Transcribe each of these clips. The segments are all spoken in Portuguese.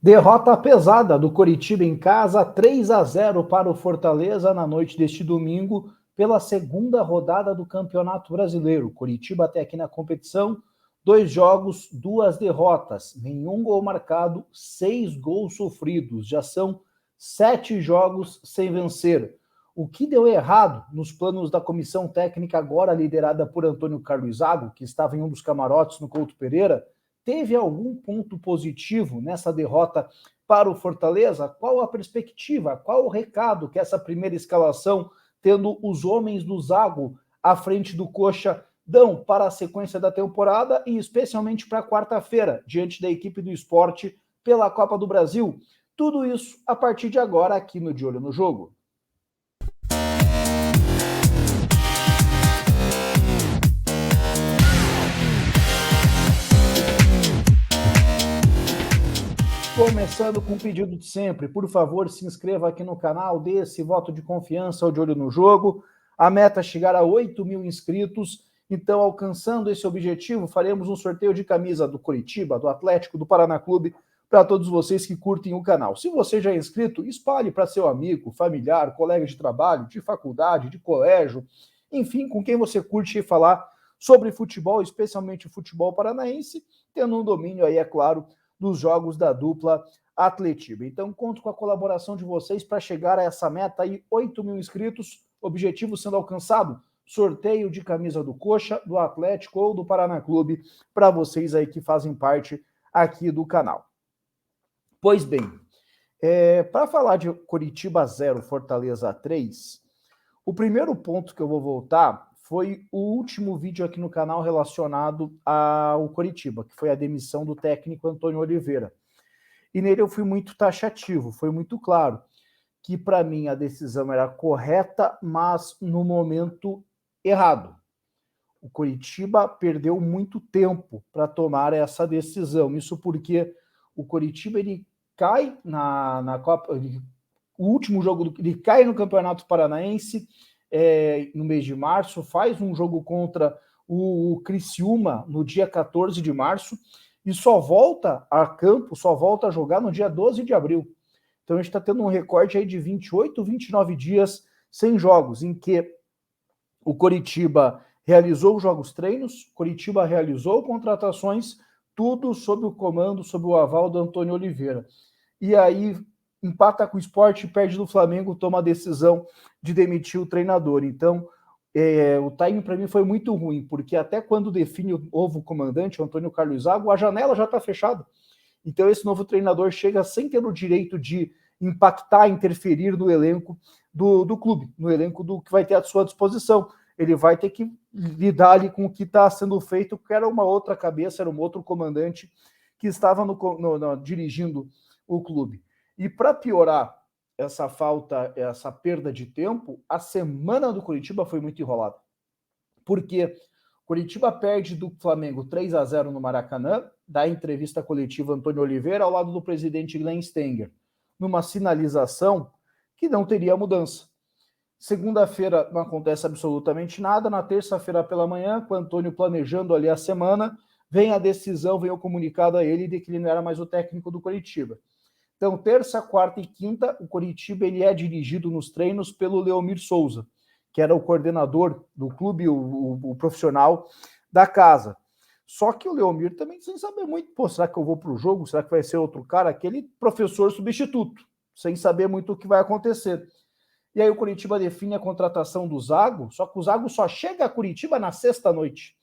Derrota pesada do Coritiba em casa, 3-0 para o Fortaleza na noite deste domingo, pela segunda rodada do Campeonato Brasileiro. Coritiba até aqui na competição, 2 jogos, 2 derrotas, nenhum gol marcado, 6 gols sofridos. Já são 7 jogos sem vencer. O que deu errado nos planos da comissão técnica, agora liderada por Antônio Carlos Zago, que estava em um dos camarotes no Couto Pereira? Teve algum ponto positivo nessa derrota para o Fortaleza? Qual a perspectiva? Qual o recado que essa primeira escalação, tendo os homens do Zago à frente do Coxa, dão para a sequência da temporada e especialmente para quarta-feira, diante da equipe do Sport pela Copa do Brasil? Tudo isso a partir de agora aqui no De Olho no Jogo. Começando com o pedido de sempre, por favor, se inscreva aqui no canal, dê esse voto de confiança ao De Olho no Jogo. A meta é chegar a 8.000 inscritos, então, alcançando esse objetivo, faremos um sorteio de camisa do Coritiba, do Atlético, do Paraná Clube, para todos vocês que curtem o canal. Se você já é inscrito, espalhe para seu amigo, familiar, colega de trabalho, de faculdade, de colégio, enfim, com quem você curte falar sobre futebol, especialmente o futebol paranaense, tendo um domínio aí, é claro, dos jogos da dupla Atletiba. Então, conto com a colaboração de vocês para chegar a essa meta aí, 8.000 inscritos, objetivo sendo alcançado, sorteio de camisa do Coxa, do Atlético ou do Paraná Clube, para vocês aí que fazem parte aqui do canal. Pois bem, para falar de Coritiba 0, Fortaleza 3, o primeiro ponto que eu vou voltar foi o último vídeo aqui no canal relacionado ao Coritiba, que foi a demissão do técnico Antônio Oliveira. E nele eu fui muito taxativo, foi muito claro que para mim a decisão era correta, mas no momento errado. O Coritiba perdeu muito tempo para tomar essa decisão. Isso porque o Coritiba ele cai na Copa, o último jogo, ele cai no Campeonato Paranaense, no mês de março, faz um jogo contra o Criciúma no dia 14 de março e só volta a campo, só volta a jogar no dia 12 de abril. Então a gente está tendo um recorde aí de 28, 29 dias sem jogos, em que o Coritiba realizou jogos treinos, Coritiba realizou contratações, tudo sob o comando, sob o aval do Antônio Oliveira. E aí empata com o Sport, perde do Flamengo, toma a decisão de demitir o treinador. Então, o timing para mim foi muito ruim, porque até quando define o novo comandante, o Antônio Carlos Zago, a janela já está fechada. Então, esse novo treinador chega sem ter o direito de impactar, interferir no elenco do clube, no elenco do que vai ter à sua disposição. Ele vai ter que lidar ali com o que está sendo feito, que era uma outra cabeça, era um outro comandante que estava dirigindo o clube. E para piorar essa falta, essa perda de tempo, a semana do Coritiba foi muito enrolada. Porque Coritiba perde do Flamengo 3-0 no Maracanã, da entrevista coletiva Antônio Oliveira ao lado do presidente Glenn Stenger, numa sinalização que não teria mudança. Segunda-feira não acontece absolutamente nada, na terça-feira pela manhã, com o Antônio planejando ali a semana, vem a decisão, vem o comunicado a ele de que ele não era mais o técnico do Coritiba. Então, terça, quarta e quinta, o Coritiba ele é dirigido nos treinos pelo Leomir Souza, que era o coordenador do clube, o profissional da casa. Só que o Leomir também sem saber muito, será que eu vou para o jogo? Será que vai ser outro cara? Aquele professor substituto, sem saber muito o que vai acontecer. E aí o Coritiba define a contratação do Zago, só que o Zago só chega a Coritiba na sexta-noite.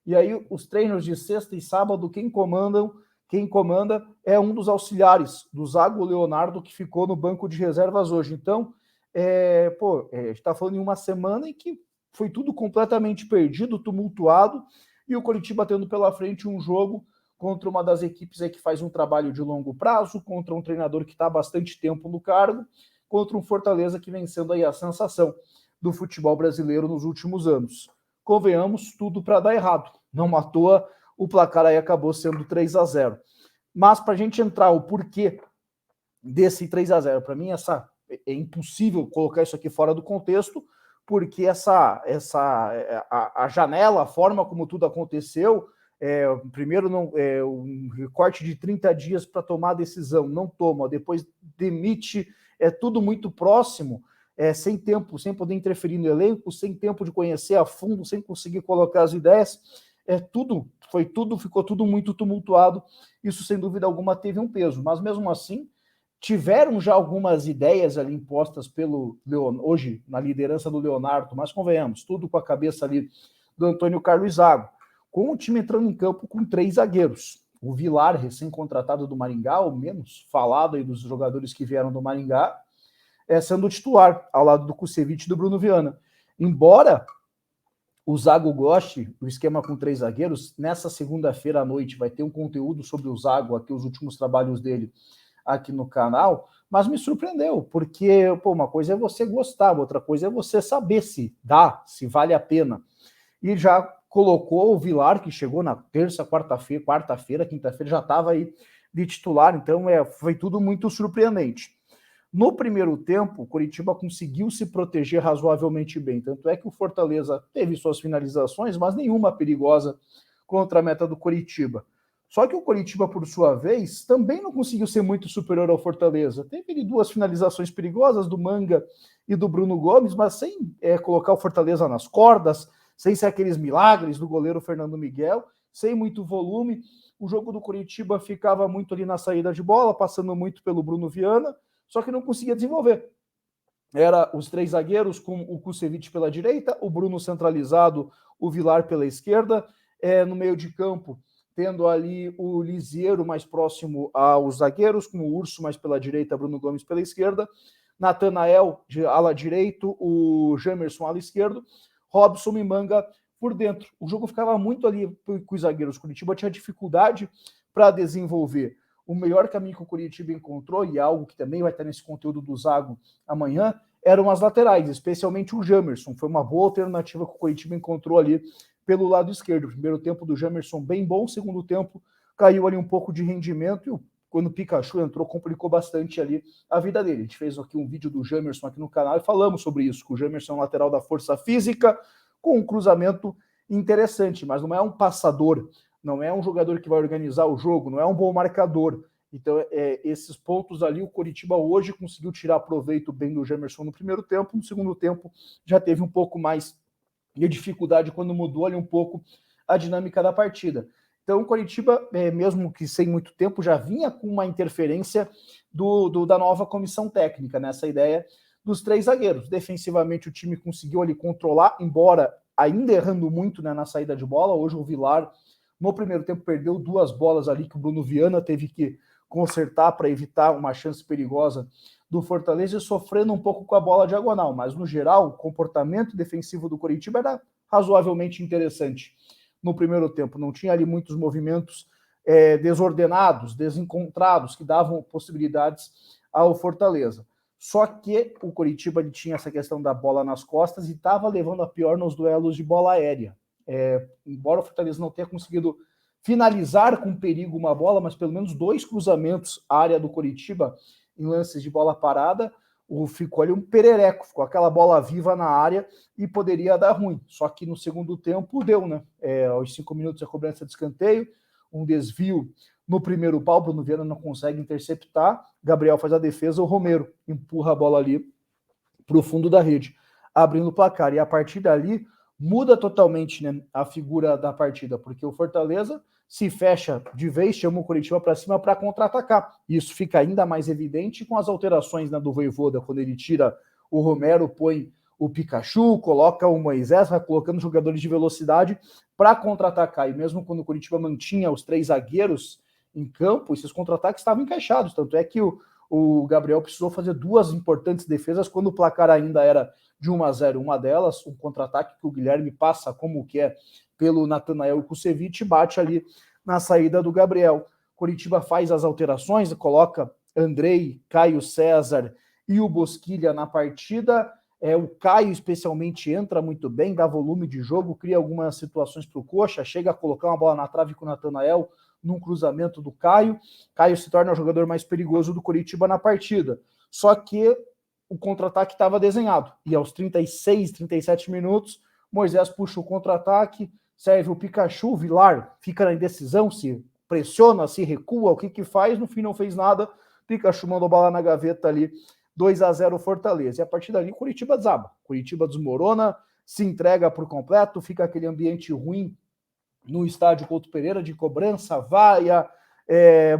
E aí os treinos de sexta e sábado, quem comanda é um dos auxiliares do Zago, Leonardo, que ficou no banco de reservas hoje. Então, a gente está falando em uma semana em que foi tudo completamente perdido, tumultuado, e o Coritiba tendo pela frente um jogo contra uma das equipes aí que faz um trabalho de longo prazo, contra um treinador que está há bastante tempo no cargo, contra um Fortaleza que vem sendo aí a sensação do futebol brasileiro nos últimos anos. Convenhamos, tudo para dar errado. Não à toa, o placar aí acabou sendo 3-0. Mas para a gente entrar o porquê desse 3-0, para mim é impossível colocar isso aqui fora do contexto, porque a janela, a forma como tudo aconteceu, Primeiro, um recorte de 30 dias para tomar a decisão, não toma, depois demite, é tudo muito próximo, sem tempo, sem poder interferir no elenco, sem tempo de conhecer a fundo, sem conseguir colocar as ideias, ficou tudo muito tumultuado. Isso, sem dúvida alguma, teve um peso, mas mesmo assim, tiveram já algumas ideias ali impostas pelo hoje na liderança do Leonardo, mas convenhamos, tudo com a cabeça ali do Antônio Carlos Zago, com o time entrando em campo com 3 zagueiros. O Vilar, recém-contratado do Maringá, o menos falado aí dos jogadores que vieram do Maringá, sendo titular, ao lado do Kusevich e do Bruno Viana. Embora o Zago goste do esquema com 3 zagueiros, nessa segunda-feira à noite vai ter um conteúdo sobre o Zago, aqui os últimos trabalhos dele aqui no canal, mas me surpreendeu, porque uma coisa é você gostar, outra coisa é você saber se dá, se vale a pena. E já colocou o Vilar, que chegou na terça, quarta-feira, quinta-feira, já estava aí de titular, então foi tudo muito surpreendente. No primeiro tempo, o Coritiba conseguiu se proteger razoavelmente bem, tanto é que o Fortaleza teve suas finalizações, mas nenhuma perigosa contra a meta do Coritiba. Só que o Coritiba, por sua vez, também não conseguiu ser muito superior ao Fortaleza. Teve 2 finalizações perigosas do Manga e do Bruno Gomes, mas sem colocar o Fortaleza nas cordas, sem ser aqueles milagres do goleiro Fernando Miguel, sem muito volume. O jogo do Coritiba ficava muito ali na saída de bola, passando muito pelo Bruno Viana, só que não conseguia desenvolver. Era os 3 zagueiros com o Kusevich pela direita, o Bruno centralizado, o Vilar pela esquerda, no meio de campo, tendo ali o Lisieiro mais próximo aos zagueiros, com o Urso mais pela direita, Bruno Gomes pela esquerda, Natanael de ala direito, o Jamerson ala esquerdo, Robson e Manga por dentro. O jogo ficava muito ali com os zagueiros. O Coritiba tinha dificuldade para desenvolver. O melhor caminho que o Coritiba encontrou, e algo que também vai estar nesse conteúdo do Zago amanhã, eram as laterais, especialmente o Jamerson. Foi uma boa alternativa que o Coritiba encontrou ali pelo lado esquerdo. O primeiro tempo do Jamerson bem bom, o segundo tempo caiu ali um pouco de rendimento e quando o Pikachu entrou, complicou bastante ali a vida dele. A gente fez aqui um vídeo do Jamerson aqui no canal e falamos sobre isso, que o Jamerson é um lateral da força física, com um cruzamento interessante, mas não é um passador, não é um jogador que vai organizar o jogo, não é um bom marcador. Então, esses pontos ali, o Coritiba hoje conseguiu tirar proveito bem do Jamerson no primeiro tempo, no segundo tempo já teve um pouco mais de dificuldade quando mudou ali um pouco a dinâmica da partida. Então, o Coritiba, mesmo que sem muito tempo, já vinha com uma interferência da nova comissão técnica, nessa ideia dos 3 zagueiros. Defensivamente, o time conseguiu ali controlar, embora ainda errando muito, né, na saída de bola. Hoje o Vilar, no primeiro tempo, perdeu 2 bolas ali que o Bruno Viana teve que consertar para evitar uma chance perigosa do Fortaleza, sofrendo um pouco com a bola diagonal. Mas, no geral, o comportamento defensivo do Coritiba era razoavelmente interessante. No primeiro tempo, não tinha ali muitos movimentos desordenados, desencontrados, que davam possibilidades ao Fortaleza. Só que o Coritiba tinha essa questão da bola nas costas e estava levando a pior nos duelos de bola aérea. Embora o Fortaleza não tenha conseguido finalizar com perigo uma bola, mas pelo menos 2 cruzamentos à área do Coritiba em lances de bola parada, ficou ali um perereco, ficou aquela bola viva na área e poderia dar ruim. Só que no segundo tempo deu, né? Aos 5 minutos a cobrança de escanteio, um desvio no primeiro pau, Bruno Viana não consegue interceptar, Gabriel faz a defesa, o Romero empurra a bola ali para o fundo da rede, abrindo o placar. E a partir dali muda totalmente, né, a figura da partida, porque o Fortaleza se fecha de vez, chama o Coritiba para cima para contra-atacar. Isso fica ainda mais evidente com as alterações, né, do Vojvoda, quando ele tira o Romero, põe o Pikachu, coloca o Moisés, vai colocando jogadores de velocidade para contra-atacar. E mesmo quando o Coritiba mantinha os 3 zagueiros em campo, esses contra-ataques estavam encaixados. Tanto é que o Gabriel precisou fazer 2 importantes defesas quando o placar ainda era de 1-0. Uma delas, um contra-ataque que o Guilherme passa como que é pelo Natanael Kusevich, bate ali na saída do Gabriel. Coritiba faz as alterações, coloca Andrei, Caio César e o Bosquilha na partida. O Caio especialmente entra muito bem, dá volume de jogo, cria algumas situações para o Coxa, chega a colocar uma bola na trave com o Natanael num cruzamento do Caio. Caio se torna o jogador mais perigoso do Coritiba na partida. Só que o contra-ataque estava desenhado. E aos 36, 37 minutos, Moisés puxa o contra-ataque, serve o Pikachu, o Vilar fica na indecisão, se pressiona, se recua, o que faz, no fim não fez nada, Pikachu mandou bola na gaveta ali, 2-0 Fortaleza, e a partir dali Curitiba desaba, Curitiba desmorona, se entrega por completo, fica aquele ambiente ruim no estádio Couto Pereira, de cobrança, vaia,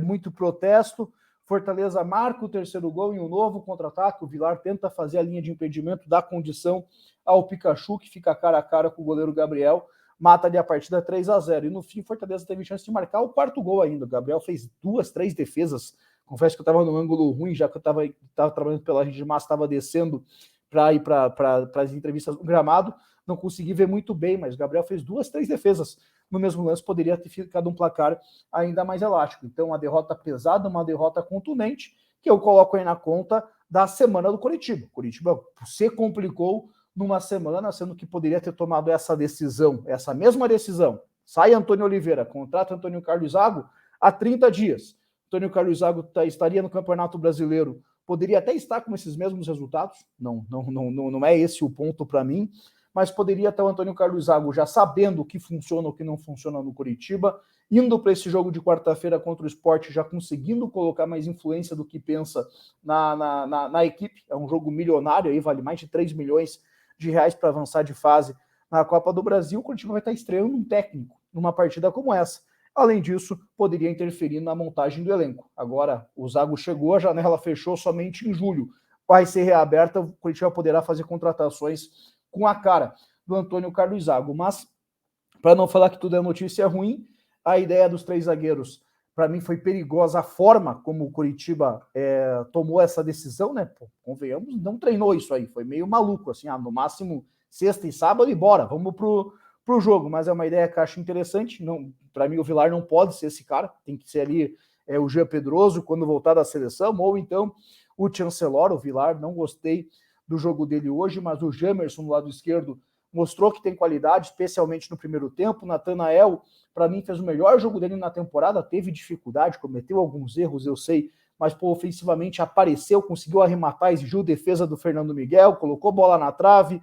muito protesto, Fortaleza marca o terceiro gol em um novo contra-ataque, o Vilar tenta fazer a linha de impedimento, dá condição ao Pikachu, que fica cara a cara com o goleiro Gabriel, mata ali a partida 3-0, e no fim Fortaleza teve chance de marcar o quarto gol ainda, o Gabriel fez 2, 3 defesas, confesso que eu estava num ângulo ruim, já que eu estava trabalhando pela Rede Massa, estava descendo para ir para as entrevistas no gramado, não consegui ver muito bem, mas o Gabriel fez 2, 3 defesas no mesmo lance, poderia ter ficado um placar ainda mais elástico. Então, uma derrota pesada, uma derrota contundente, que eu coloco aí na conta da semana do Curitiba. Curitiba se complicou numa semana, sendo que poderia ter tomado essa decisão, essa mesma decisão. Sai Antônio Oliveira, contrata Antônio Carlos Zago há 30 dias. Antônio Carlos Zago estaria no Campeonato Brasileiro, poderia até estar com esses mesmos resultados, não é esse o ponto para mim, mas poderia ter o Antônio Carlos Zago já sabendo o que funciona ou o que não funciona no Curitiba, indo para esse jogo de quarta-feira contra o Sport, já conseguindo colocar mais influência do que pensa na equipe. É um jogo milionário, aí vale mais de 3 milhões de reais para avançar de fase na Copa do Brasil. O Curitiba vai estar estreando um técnico numa partida como essa. Além disso, poderia interferir na montagem do elenco. Agora, o Zago chegou, a janela fechou somente em julho. Vai ser reaberta, o Curitiba poderá fazer contratações com a cara do Antônio Carlos Zago. Mas, para não falar que tudo é notícia ruim, a ideia dos 3 zagueiros, para mim, foi perigosa a forma como o Curitiba tomou essa decisão, né? Pô, convenhamos, não treinou isso aí, foi meio maluco, assim, no máximo sexta e sábado e bora, vamos pro jogo, mas é uma ideia que eu acho interessante. Para mim, o Vilar não pode ser esse cara, tem que ser ali o Jean Pedroso quando voltar da seleção, ou então o Chancellor. O Vilar, não gostei do jogo dele hoje, mas o Jamerson no lado esquerdo mostrou que tem qualidade, especialmente no primeiro tempo. Natanael, para mim, fez o melhor jogo dele na temporada, teve dificuldade, cometeu alguns erros, eu sei, mas ofensivamente apareceu, conseguiu arrematar, exigiu defesa do Fernando Miguel, colocou bola na trave,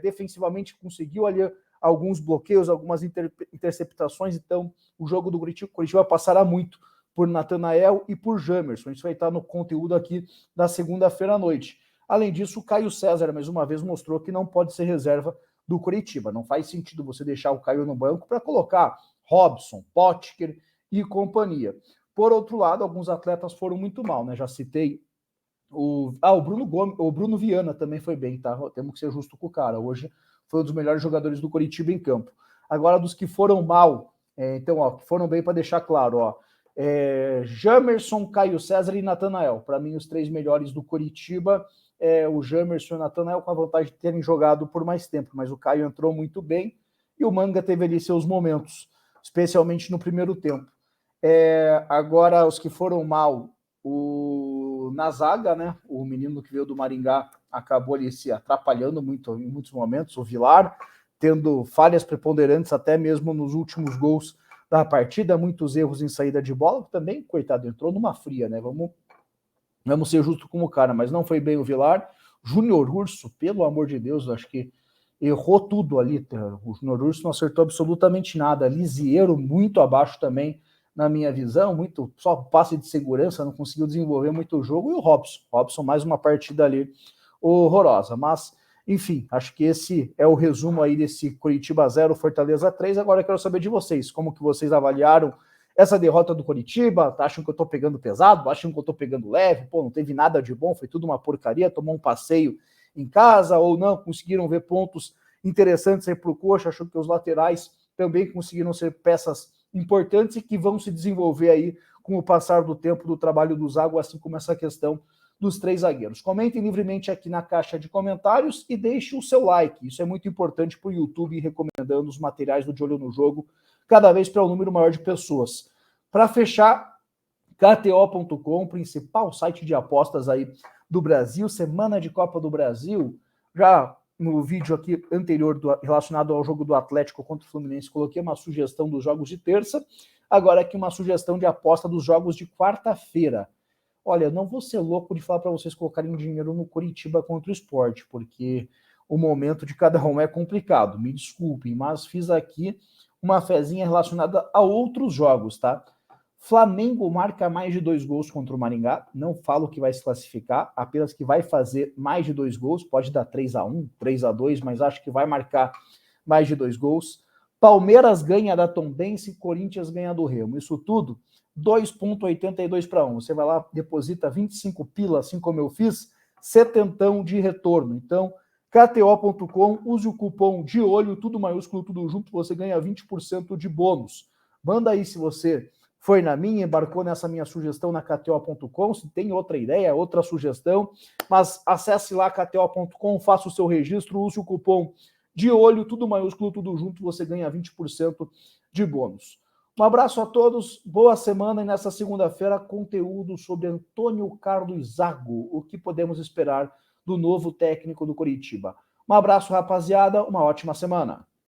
defensivamente conseguiu ali alguns bloqueios, algumas interceptações. Então o jogo do Curitiba passará muito por Natanael e por Jamerson. Isso vai estar no conteúdo aqui da segunda-feira à noite. Além disso, o Caio César, mais uma vez, mostrou que não pode ser reserva do Curitiba. Não faz sentido você deixar o Caio no banco para colocar Robson, Potker e companhia. Por outro lado, alguns atletas foram muito mal, né? Já citei o Bruno Gomes, o Bruno Viana também foi bem, tá? Temos que ser justo com o cara. Hoje foi um dos melhores jogadores do Curitiba em campo. Agora, dos que foram mal, então, que foram bem para deixar claro, Jamerson, Caio César e Natanael. Para mim, os 3 melhores do Curitiba, o Jamerson e o Natanael, com a vantagem de terem jogado por mais tempo, mas o Caio entrou muito bem e o Manga teve ali seus momentos, especialmente no primeiro tempo. Agora, os que foram mal, na zaga, né? O menino que veio do Maringá acabou ali se atrapalhando muito em muitos momentos. O Vilar tendo falhas preponderantes até mesmo nos últimos gols da partida, muitos erros em saída de bola. Também, coitado, entrou numa fria, né? Vamos ser justos com o cara, mas não foi bem o Vilar. Júnior Urso, pelo amor de Deus, acho que errou tudo ali. O Júnior Urso não acertou absolutamente nada. Lisieiro muito abaixo também, na minha visão, muito só passe de segurança, não conseguiu desenvolver muito o jogo. E o Robson, mais uma partida ali horrorosa. Mas, enfim, acho que esse é o resumo aí desse Curitiba 0, Fortaleza 3. Agora eu quero saber de vocês, como que vocês avaliaram essa derrota do Curitiba? Acham que eu tô pegando pesado? Acham que eu tô pegando leve? Pô, não teve nada de bom, foi tudo uma porcaria, tomou um passeio em casa ou não? Conseguiram ver pontos interessantes aí pro Coxa? Acham que os laterais também conseguiram ser peças importantes e que vão se desenvolver aí com o passar do tempo do trabalho do Zago, assim como essa questão dos 3 zagueiros. Comentem livremente aqui na caixa de comentários e deixe o seu like. Isso é muito importante para o YouTube, recomendando os materiais do De Olho no Jogo cada vez para um número maior de pessoas. Para fechar, KTO.com, principal site de apostas aí do Brasil, semana de Copa do Brasil. Já no vídeo aqui anterior relacionado ao jogo do Atlético contra o Fluminense, coloquei uma sugestão dos jogos de terça. Agora aqui uma sugestão de aposta dos jogos de quarta-feira. Olha, não vou ser louco de falar para vocês colocarem dinheiro no Curitiba contra o Sport, porque o momento de cada um é complicado, me desculpem, mas fiz aqui uma fezinha relacionada a outros jogos, tá? Flamengo marca mais de 2 gols contra o Maringá, não falo que vai se classificar, apenas que vai fazer mais de 2 gols, pode dar 3-1, 3-2, mas acho que vai marcar mais de 2 gols. Palmeiras ganha da Tombense, Corinthians ganha do Remo. Isso tudo, 2,82 para 1. Você vai lá, deposita 25 pila, assim como eu fiz, setentão de retorno. Então, KTO.com, use o cupom de olho, tudo maiúsculo, tudo junto, você ganha 20% de bônus. Manda aí se você foi na minha, embarcou nessa minha sugestão na KTO.com, se tem outra ideia, outra sugestão, mas acesse lá KTO.com, faça o seu registro, use o cupom de olho, tudo maiúsculo, tudo junto, você ganha 20% de bônus. Um abraço a todos, boa semana e nessa segunda-feira conteúdo sobre Antônio Carlos Zago, o que podemos esperar do novo técnico do Coritiba. Um abraço, rapaziada, uma ótima semana.